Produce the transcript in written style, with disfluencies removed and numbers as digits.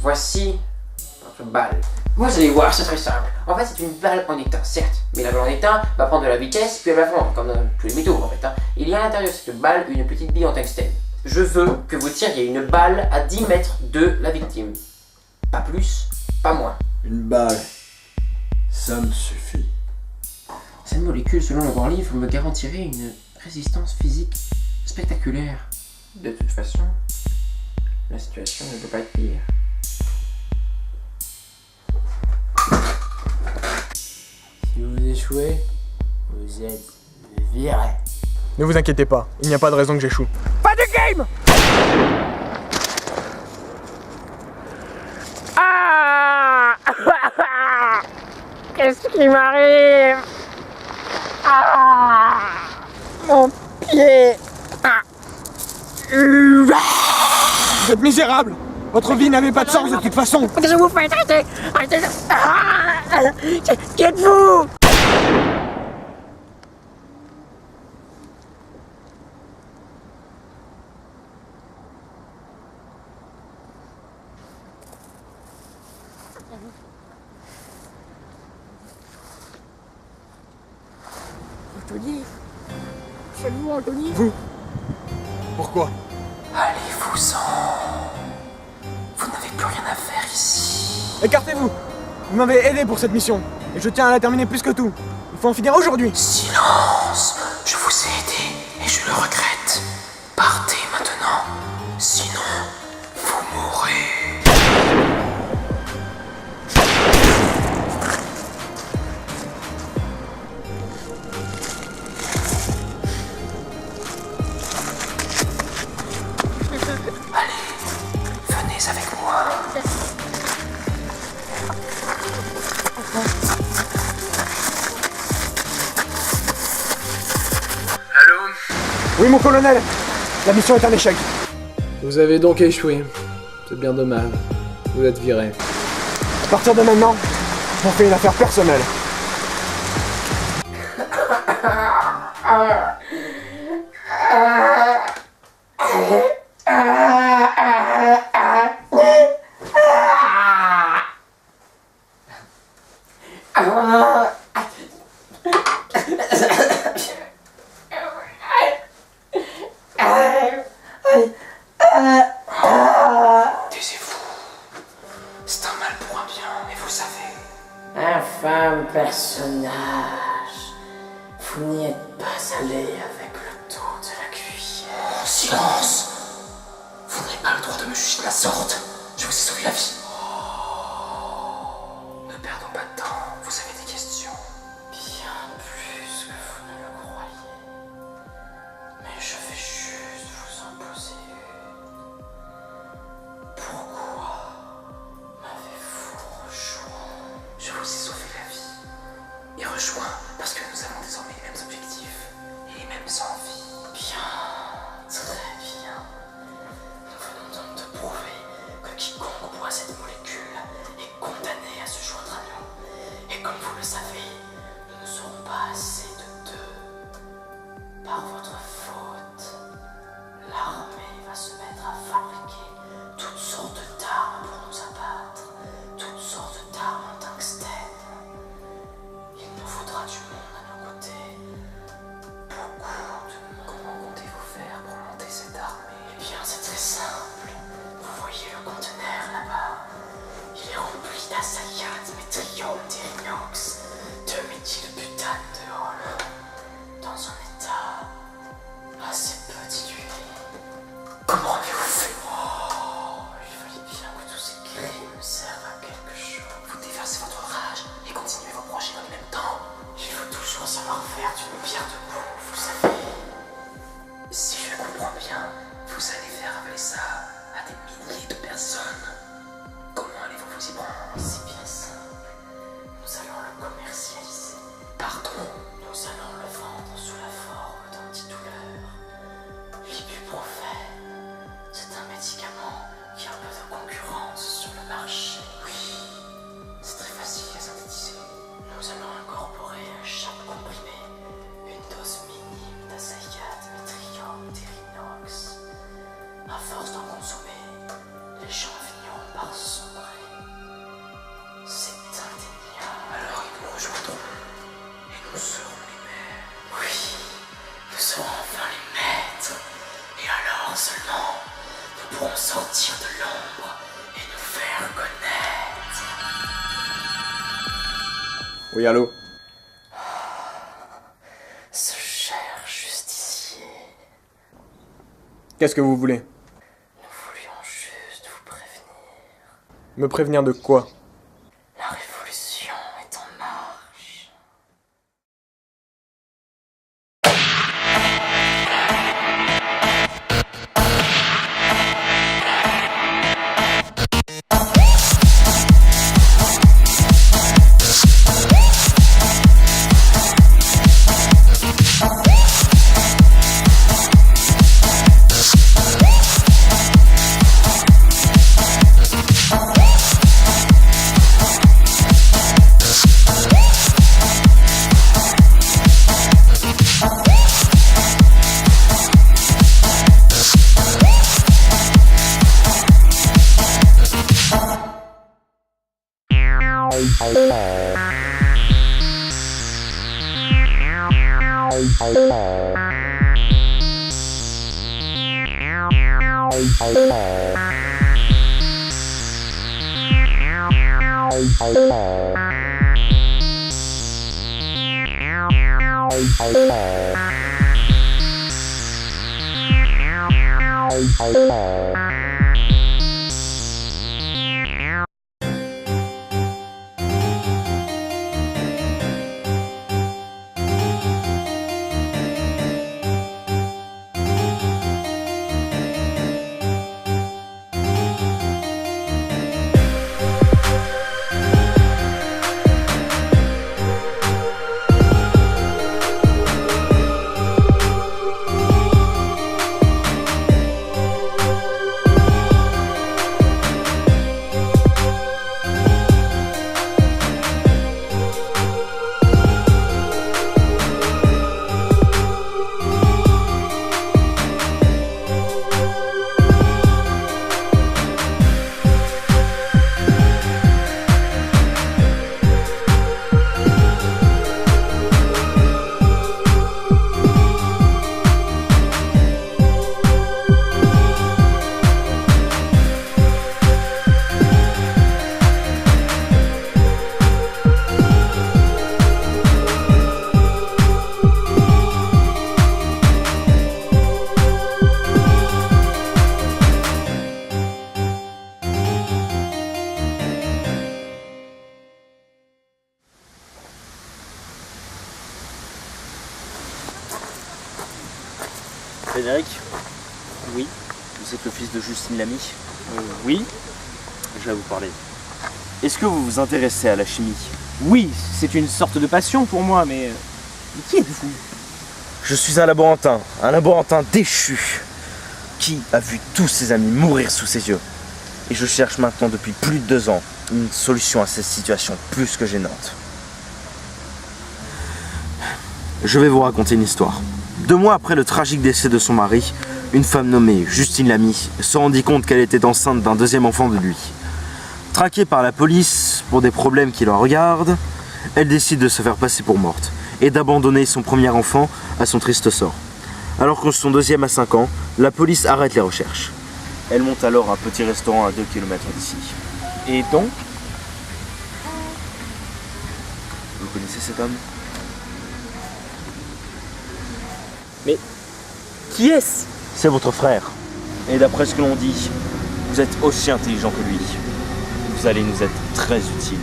Voici votre balle. Vous allez voir, c'est très simple. En fait, c'est une balle en étain, certes, mais la balle en étain va prendre de la vitesse, puis elle va fondre, comme dans tous les métaux en fait. Il y a à l'intérieur de cette balle une petite bille en tungstène. Je veux que vous tiriez une balle à 10 mètres de la victime. Pas plus, pas moins. Une balle, ça me suffit. Cette molécule, selon le grand livre, me garantirait une résistance physique spectaculaire. De toute façon, la situation ne peut pas être pire. Si vous échouez, vous êtes viré. Ne vous inquiétez pas, il n'y a pas de raison que j'échoue. Pas de game. Ah. Qu'est-ce qui m'arrive? Ah. Mon pied. Ah. Vous êtes misérable! Votre vie n'avait pas de sens de toute façon! Qu'est-ce que vous faites? Arrêtez! Arrêtez! Ah. Qui êtes-vous? Anthony? C'est vous, Anthony? Vous? Pourquoi? Allez-vous-en. Vous n'avez plus rien à faire ici. Écartez-vous! Vous m'avez aidé pour cette mission, et je tiens à la terminer plus que tout. Il faut en finir aujourd'hui! Silence. Je vous ai aidé et je le regrette. Partez maintenant. Sinon, vous mourrez. Venez avec moi. Allô? Oui, mon colonel! La mission est un échec. Vous avez donc échoué. C'est bien dommage. Vous êtes viré. À partir de maintenant, on fait une affaire personnelle. Taisez-vous. C'est un mal pour un bien, mais vous savez. Infâme personnage, vous n'y êtes pas allé avec le dos de la cuillère. Silence. Vous n'avez pas le droit de me juger de la sorte. Je vous ai sauvé la vie. Ne perdons pas de temps. Vous avez des questions. Bien plus que vous ne le croyez. Mais je vais juste vous en poser une. Pourquoi m'avez-vous rejoint? Je vous ai sauvé la vie. Et rejoint parce que nous avons désormais les mêmes objectifs et les mêmes envies. Bien, très bien. Nous venons donc de prouver que quiconque boit cette molécule est condamné à se joindre à nous. Et comme vous le savez, nous ne serons pas assez de deux. Par votre faute, l'armée va se mettre à fabriquer toutes sortes d'armes pour nous abattre, toutes sortes d'armes en tungstène. Il nous faudra du monde à nos côtés, beaucoup de monde. Comment comptez-vous faire pour monter cette armée? Eh bien, c'est très simple. Vous voyez le conteneur là-bas? Il est rempli d'azayat, métrium, d'irinox, de méthylbutane de hol, dans un état assez peu dilué. Comment avez-vous fait? Il fallait bien que tous ces crimes servent à quelque chose. Vous déversez votre rage et continuez vos projets dans le même temps. Il faut toujours savoir faire d'une pierre deux coups, vous savez. Si je comprends bien, vous allez faire avaler ça à des milliers de personnes. Comment allez-vous vous y prendre? C'est bien simple. Nous allons le commercialiser. Pardon? Nous allons le vendre sous la forme d'antidouleurs. L'ibuprofène, c'est un médicament qui a un peu de concurrence sur le marché. Oui, c'est très facile à synthétiser. Nous allons incorporer à chaque comprimé une dose Nous serons les maîtres. Oui, nous serons enfin les maîtres. Et alors seulement, nous pourrons sortir de l'ombre et nous faire connaître. Oui, allô? Ce cher justicier, Qu'est-ce que vous voulez? nous voulions juste vous prévenir. Me prévenir de quoi? La révolution est en marche. Frédéric? Oui. Vous êtes le fils de Justine Lamy? Oui. Je vais vous parler. Est-ce que vous vous intéressez à la chimie? Oui, c'est une sorte de passion pour moi, mais qui êtes-vous? Je suis un laborantin déchu, qui a vu tous ses amis mourir sous ses yeux. Et je cherche maintenant depuis plus de 2 ans une solution à cette situation plus que gênante. Je vais vous raconter une histoire. 2 mois après le tragique décès de son mari, une femme nommée Justine Lamy se rendit compte qu'elle était enceinte d'un 2e enfant de lui. Traquée par la police pour des problèmes qui la regardent, elle décide de se faire passer pour morte et d'abandonner son premier enfant à son triste sort. Alors que son 2e a 5 ans, la police arrête les recherches. Elle monte alors un petit restaurant à 2 km d'ici. Et donc? Vous connaissez cet homme? Mais qui est-ce? C'est votre frère. Et d'après ce que l'on dit, vous êtes aussi intelligent que lui. Vous allez nous être très utiles.